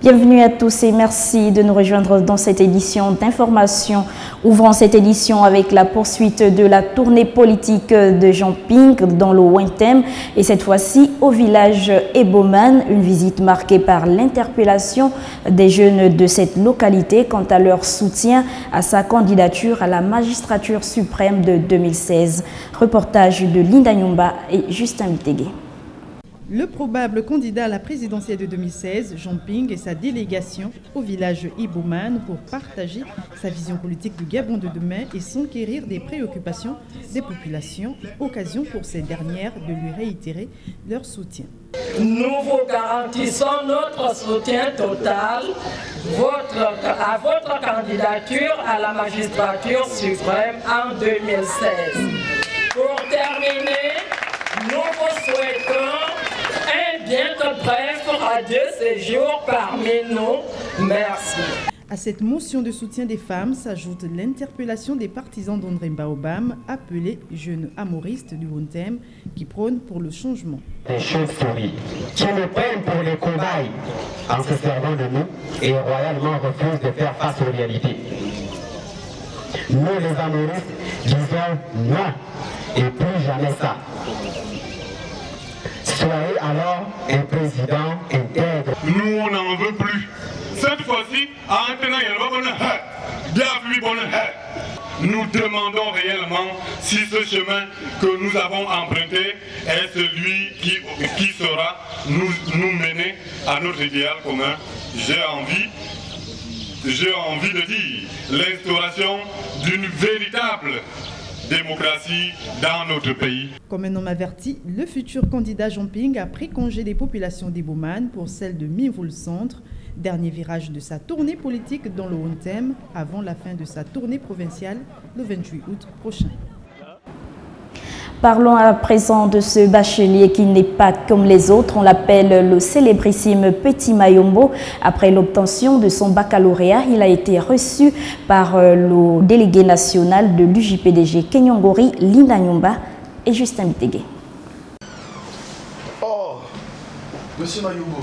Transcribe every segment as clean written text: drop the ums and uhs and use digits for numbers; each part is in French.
Bienvenue à tous et merci de nous rejoindre dans cette édition d'information. Ouvrons cette édition avec la poursuite de la tournée politique de Jean Ping dans le Ouenthem et cette fois-ci au village Eboman, une visite marquée par l'interpellation des jeunes de cette localité quant à leur soutien à sa candidature à la magistrature suprême de 2016. Reportage de Linda Nyumba et Justin Mitégué. Le probable candidat à la présidentielle de 2016, Jean Ping et sa délégation au village Eboman pour partager sa vision politique du Gabon de demain et s'enquérir des préoccupations des populations, occasion pour ces dernières de lui réitérer leur soutien. Nous vous garantissons notre soutien total à votre candidature à la magistrature suprême en 2016. Pour terminer, nous vous souhaitons un bientôt bref adieu séjour parmi nous. Merci. À cette motion de soutien des femmes s'ajoute l'interpellation des partisans d'André Baobam, appelés jeunes amoristes du Ouenthem, qui prônent pour le changement. Des chauves-souris qui nous prennent pour les cobayes en se servant de nous et royalement refusent de faire face aux réalités. Nous les amoristes disons non et plus jamais ça. Soyez alors un président intègre. Nous, on n'en veut plus. Cette fois-ci, nous demandons réellement si ce chemin que nous avons emprunté est celui qui saura nous mener à notre idéal commun. J'ai envie de dire l'instauration d'une véritable démocratie dans notre pays. Comme un homme averti, le futur candidat Jean Ping a pris congé des populations d'Eboman pour celle de Mivoul-Centre, dernier virage de sa tournée politique dans le Ouenthem avant la fin de sa tournée provinciale le 28 août prochain. Parlons à présent de ce bachelier qui n'est pas comme les autres. On l'appelle le célébrissime Petit Mayombo. Après l'obtention de son baccalauréat, il a été reçu par le délégué national de l'UJPDG Kenyongori, Linda Nyumba et Justin Mitégué. Oh, monsieur Mayombo,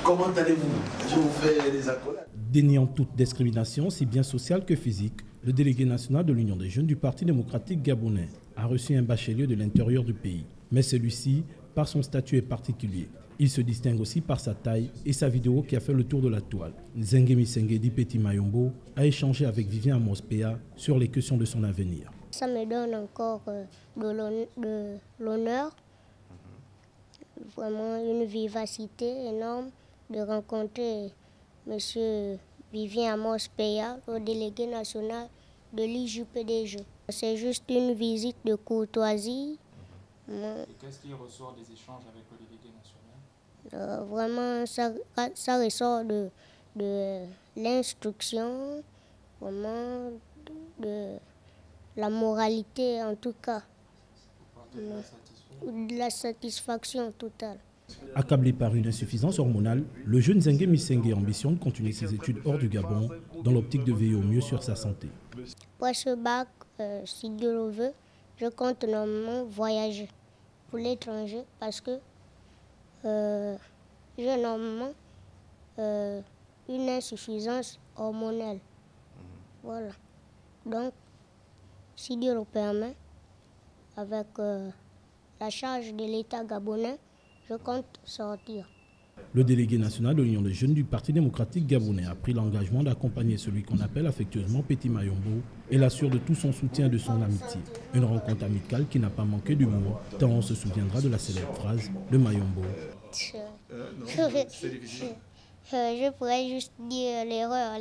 comment allez-vous? Je vous fais des accolades. Déniant toute discrimination, si bien sociale que physique, le délégué national de l'Union des jeunes du Parti démocratique gabonais a reçu un bachelier de l'intérieur du pays. Mais celui-ci, par son statut, est particulier. Il se distingue aussi par sa taille et sa vidéo qui a fait le tour de la toile. Nzengemi Sengedi Petit Mayombo a échangé avec Vivien Amos Péa sur les questions de son avenir. Ça me donne encore de l'honneur, vraiment une vivacité énorme de rencontrer M. Vivien Amos Péa, le délégué national de l'IJPDG. C'est juste une visite de courtoisie. Et qu'est-ce qui ressort des échanges avec le délégué national? Vraiment, ça ressort de l'instruction, vraiment de la moralité en tout cas, de la satisfaction totale. Accablé par une insuffisance hormonale, le jeune Nzengemi Sengé ambitionne de continuer ses études hors du Gabon dans l'optique de veiller au mieux sur sa santé. Après ce bac, si Dieu le veut, je compte normalement voyager pour l'étranger parce que j'ai normalement une insuffisance hormonale. Voilà. Donc, si Dieu le permet, avec la charge de l'État gabonais, je compte sortir. Le délégué national de l'Union des jeunes du Parti démocratique gabonais a pris l'engagement d'accompagner celui qu'on appelle affectueusement Petit Mayombo et l'assure de tout son soutien et de son amitié. Une rencontre amicale qui n'a pas manqué d'humour, tant on se souviendra de la célèbre phrase de Mayombo. Je pourrais juste dire l'erreur.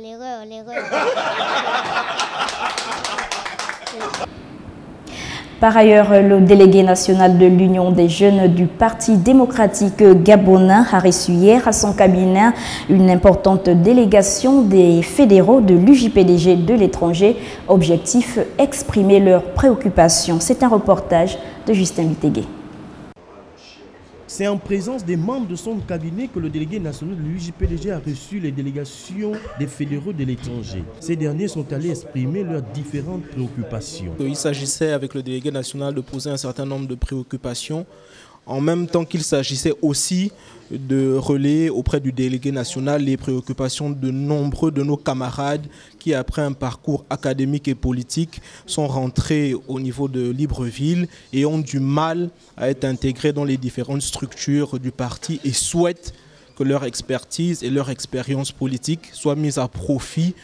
Par ailleurs, le délégué national de l'Union des jeunes du Parti démocratique gabonais a reçu hier à son cabinet une importante délégation des fédéraux de l'UJPDG de l'étranger. Objectif, exprimer leurs préoccupations. C'est un reportage de Justin Mitégué. C'est en présence des membres de son cabinet que le délégué national de l'UJPDG a reçu les délégations des fédéraux de l'étranger. Ces derniers sont allés exprimer leurs différentes préoccupations. Il s'agissait avec le délégué national de poser un certain nombre de préoccupations en même temps qu'il s'agissait aussi de relayer auprès du délégué national les préoccupations de nombreux de nos camarades qui, après un parcours académique et politique, sont rentrés au niveau de Libreville et ont du mal à être intégrés dans les différentes structures du parti et souhaitent que leur expertise et leur expérience politique soient mises à profit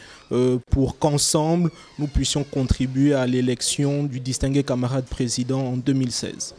pour qu'ensemble nous puissions contribuer à l'élection du distingué camarade président en 2016.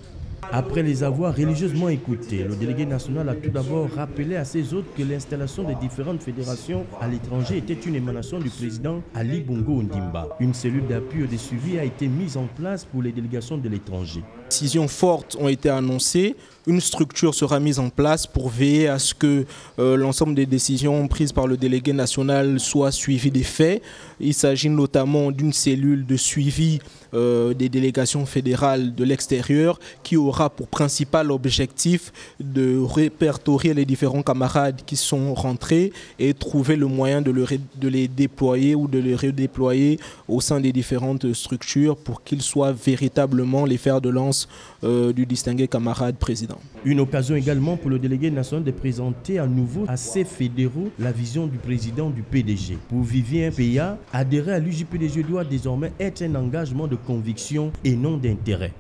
Après les avoir religieusement écoutés, le délégué national a tout d'abord rappelé à ses hôtes que l'installation des différentes fédérations à l'étranger était une émanation du président Ali Bongo Ondimba. Une cellule d'appui et de suivi a été mise en place pour les délégations de l'étranger. Décisions fortes ont été annoncées. Une structure sera mise en place pour veiller à ce que l'ensemble des décisions prises par le délégué national soient suivies des faits. Il s'agit notamment d'une cellule de suivi des délégations fédérales de l'extérieur qui aura pour principal objectif de répertorier les différents camarades qui sont rentrés et trouver le moyen de les déployer ou de les redéployer au sein des différentes structures pour qu'ils soient véritablement les fers de lance du distingué camarade président. Une occasion également pour le délégué national de présenter à nouveau à ses fédéraux la vision du président du PDG. Pour Vivien Peya, adhérer à l'UJPDG doit désormais être un engagement de conviction et non d'intérêt.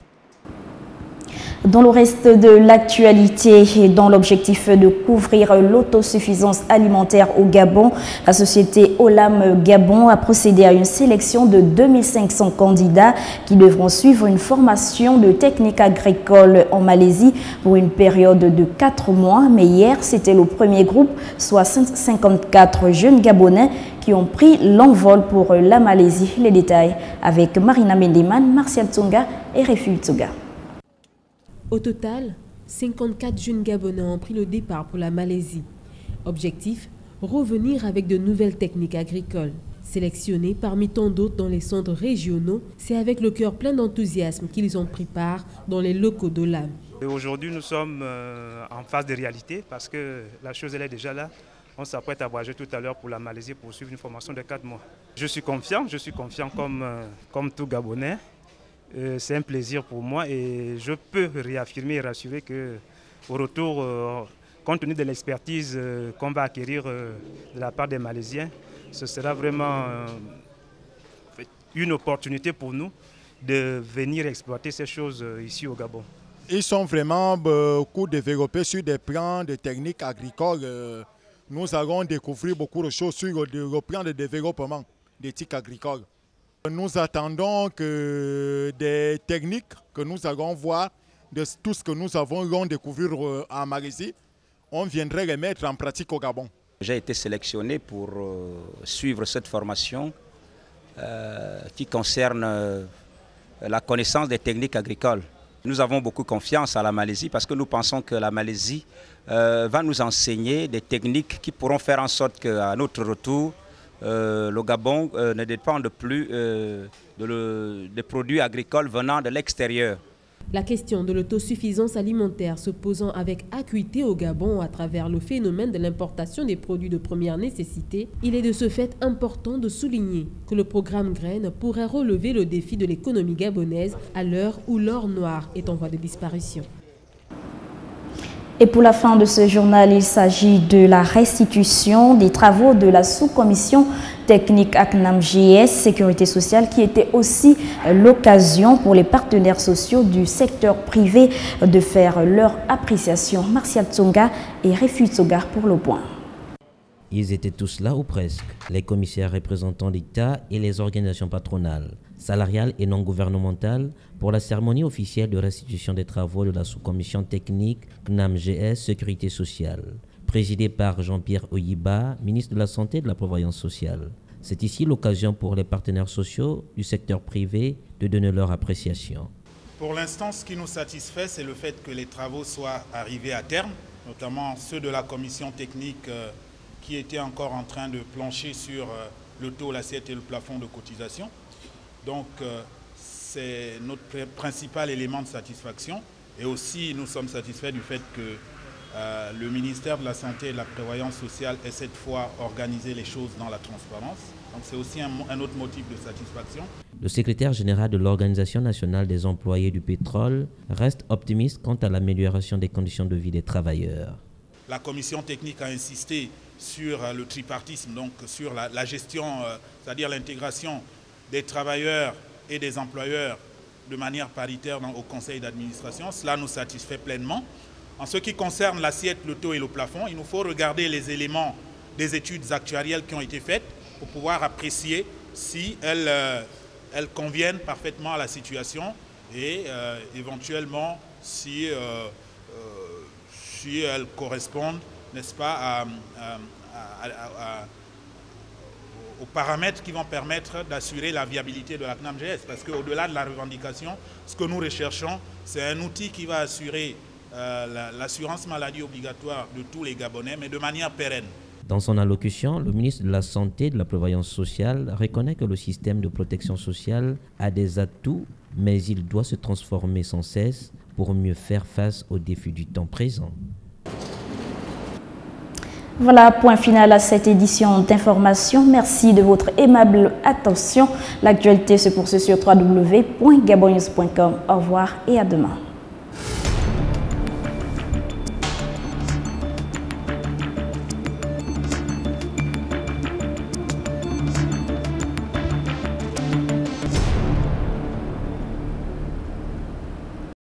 Dans le reste de l'actualité et dans l'objectif de couvrir l'autosuffisance alimentaire au Gabon, la société Olam Gabon a procédé à une sélection de 2500 candidats qui devront suivre une formation de technique agricole en Malaisie pour une période de 4 mois. Mais hier, c'était le premier groupe, soit 54 jeunes Gabonais qui ont pris l'envol pour la Malaisie. Les détails avec Marina Mendeman, Martial Tsonga et Refu Tsoga. Au total, 54 jeunes Gabonais ont pris le départ pour la Malaisie. Objectif, revenir avec de nouvelles techniques agricoles. Sélectionnés parmi tant d'autres dans les centres régionaux, c'est avec le cœur plein d'enthousiasme qu'ils ont pris part dans les locaux d'Olam. Aujourd'hui, nous sommes en phase de réalité parce que la chose elle est déjà là. On s'apprête à voyager tout à l'heure pour la Malaisie pour suivre une formation de 4 mois. Je suis confiant comme tout Gabonais. C'est un plaisir pour moi et je peux réaffirmer et rassurer qu'au retour, compte tenu de l'expertise qu'on va acquérir de la part des Malaisiens, ce sera vraiment une opportunité pour nous de venir exploiter ces choses ici au Gabon. Ils sont vraiment beaucoup développés sur des plans de techniques agricoles. Nous allons découvrir beaucoup de choses sur le plan de développement d'éthique agricole. Nous attendons que des techniques que nous allons voir, de tout ce que nous allons découvrir en Malaisie, on viendrait les mettre en pratique au Gabon. J'ai été sélectionné pour suivre cette formation qui concerne la connaissance des techniques agricoles. Nous avons beaucoup confiance à la Malaisie parce que nous pensons que la Malaisie va nous enseigner des techniques qui pourront faire en sorte qu'à notre retour, le Gabon ne dépende plus des produits agricoles venant de l'extérieur. La question de l'autosuffisance alimentaire se posant avec acuité au Gabon à travers le phénomène de l'importation des produits de première nécessité, il est de ce fait important de souligner que le programme Graines pourrait relever le défi de l'économie gabonaise à l'heure où l'or noir est en voie de disparition. Et pour la fin de ce journal, il s'agit de la restitution des travaux de la sous-commission technique ACNAM-GS Sécurité sociale qui était aussi l'occasion pour les partenaires sociaux du secteur privé de faire leur appréciation. Martial Tsonga et Refu Tsoga pour le point. Ils étaient tous là ou presque, les commissaires représentants l'État et les organisations patronales, salariales et non gouvernementales pour la cérémonie officielle de restitution des travaux de la sous-commission technique CNAM-GS Sécurité sociale, présidée par Jean-Pierre Oyiba, ministre de la Santé et de la Prévoyance sociale. C'est ici l'occasion pour les partenaires sociaux du secteur privé de donner leur appréciation. Pour l'instant, ce qui nous satisfait, c'est le fait que les travaux soient arrivés à terme, notamment ceux de la commission technique qui était encore en train de plancher sur le taux, l'assiette et le plafond de cotisation. Donc, c'est notre principal élément de satisfaction. Et aussi, nous sommes satisfaits du fait que le ministère de la Santé et de la Prévoyance sociale ait cette fois organisé les choses dans la transparence. Donc, c'est aussi un autre motif de satisfaction. Le secrétaire général de l'Organisation nationale des employés du pétrole reste optimiste quant à l'amélioration des conditions de vie des travailleurs. La commission technique a insisté sur le tripartisme, donc sur la gestion, c'est-à-dire l'intégration des travailleurs et des employeurs de manière paritaire au conseil d'administration. Cela nous satisfait pleinement. En ce qui concerne l'assiette, le taux et le plafond, il nous faut regarder les éléments des études actuarielles qui ont été faites pour pouvoir apprécier si elles conviennent parfaitement à la situation et éventuellement si elles correspondent, n'est-ce pas, aux paramètres qui vont permettre d'assurer la viabilité de la CNAMGS. Parce qu'au-delà de la revendication, ce que nous recherchons, c'est un outil qui va assurer l'assurance maladie obligatoire de tous les Gabonais, mais de manière pérenne. Dans son allocution, le ministre de la Santé et de la Prévoyance sociale reconnaît que le système de protection sociale a des atouts, mais il doit se transformer sans cesse pour mieux faire face aux défis du temps présent. Voilà, point final à cette édition d'information. Merci de votre aimable attention. L'actualité se poursuit sur www.gabonnews.com. Au revoir et à demain.